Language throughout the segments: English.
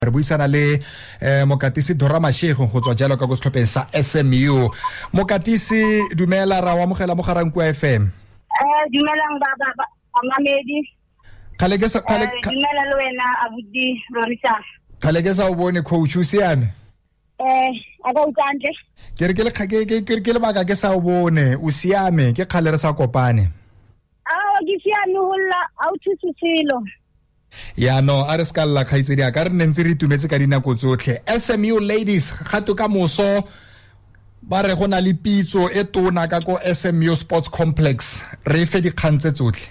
Re buisana le Mokatisi Dora Mashego go tswa jalo ka go setlhopheng sa SMU. Mokatisi dumela ra wa mogela mo garang kwa FM. Dumelang baba amamedi. Khale Dumela le wena Abuti Rorisa. Khale ke sa o bone coach o siame. Aka utlwantle. Ke le baka ke sa o bone o siame ke khale re sa kopane. Ke siame holla a uthuse selo. Ya no a re ska la khaitsedi a ka re ntse re itumetse ka dinako tsotlhe. SMU ladies gato ka moso ba re gona le pitso e tona ka ko SMU Sports Complex re fe di khantse tsotlhe.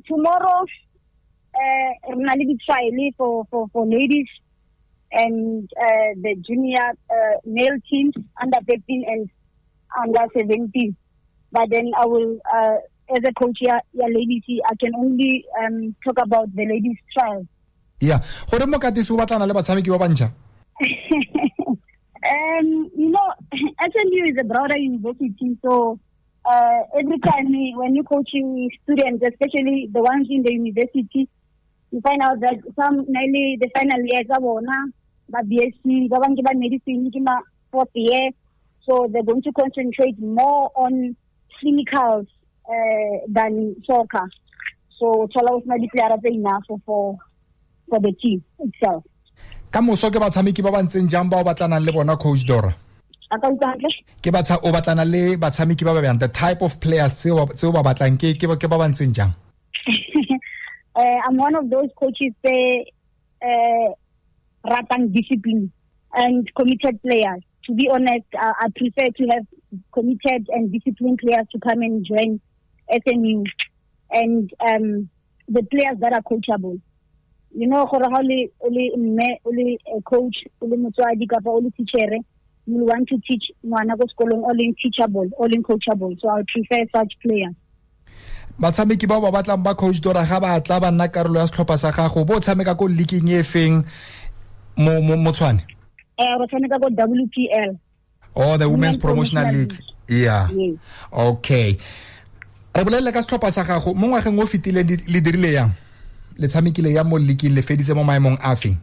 Tomorrow rena le trial for ladies and the junior male teams under 15 and under 17, but then I will as a coach here, ladies, I can only talk about the ladies' trial. Yeah. Gore Mokatisi o batlana le batshameki ba bantšha. SMU is a broader university, so every time when you're coaching students, especially the ones in the university, you find out that some nearly the final years are but BSc, the one given medicine, fourth year, so they're going to concentrate more on clinicals than soccer. So Chola was not declared enough for the team itself. Ka moso ke batshameki ba bantseng jang ba o batlana le bona coach Dora? Ke o batlana le batshameki ba bang, the type of players tseo ba batlang ke ba bantseng jang? I'm one of those coaches ratang discipline and committed players. To be honest, I prefer to have committed and disciplined players to come and join SMU, and the players that are coachable. You know, only a coach, only teacher, you want to teach only teachable, only coachable. So I prefer such players. Batshameki ba ba batlang ba coach Dora ga ba tla ba nna karolo ya setlhopha sa gago bo tshameka go leaguing e feng mo Tshwane? Re tshameka go WPL. Oh, the Women's Promotional League. Yeah. Yes. Okay. Re bolele ka setlhopha sa gago mo ngwageng o fetile le dirile yang le tshamekile ya mo leaguing le feditse mo maemong a feng?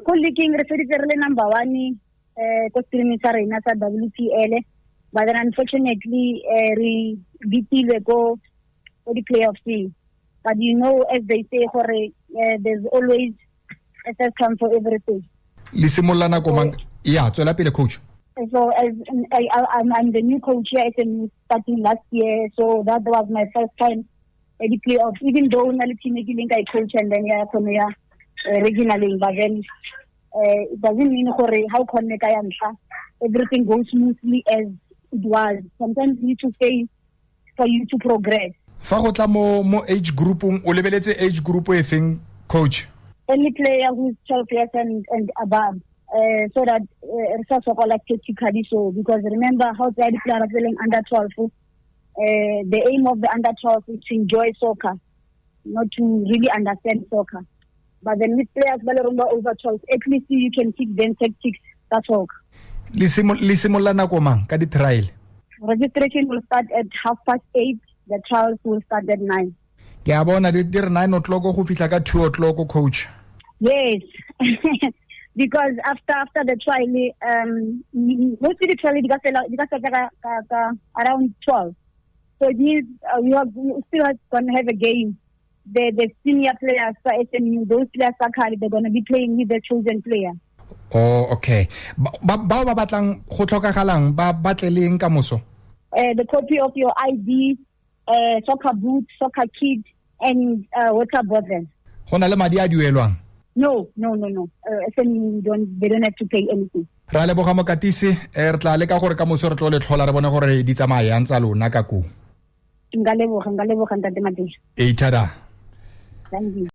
Go leaguing re feditse re le number 1 ko streaming sa rena sa WPL, but then unfortunately re beatilwe go the playoffs. But you know, as they say, there's always a first time for everything. Lisimola na ko mang ya tswela pele coach. So as I'm the new coach here starting last year, so that was my first time at the playoffs. Even though I coach and then regionally, but then it doesn't mean how everything goes smoothly as it was. Sometimes you need to fail for you to progress. Fa go tla mo age group o lebeletse age group e feng coach? Any player who's 12 years and above. So that it's also like tactically so, because remember how the players are playing under 12. The aim of the under 12 is to enjoy soccer, not to really understand soccer. But then with players over 12, at least you can teach them tactics. That's all. Lisimola na ko mang ka di trial? Registration will start at 8:30. The trials will start at 9. Ke a bona di re 9 o'clock go fitla ka 2 o'clock coach. Yes. Because after the trial, mostly the trial around 12. So it means we still going to have a game. The senior players for SMU, those players they're going to be playing with the chosen player. Oh, okay. Ba batlang go tlhokagalang ba batleleng ka moso? The copy of your ID, soccer boots, soccer kit, and water bottle. Hona le madi a duelwang? No. SMU they don't have to pay anything. Ra leboga Mokatisi re tla le ka gore ka moso re tlo le tlhola re bone gore di tsamaya ntsa lona ka ku. Ngaleboga ntate Matei. Tada. Thank you.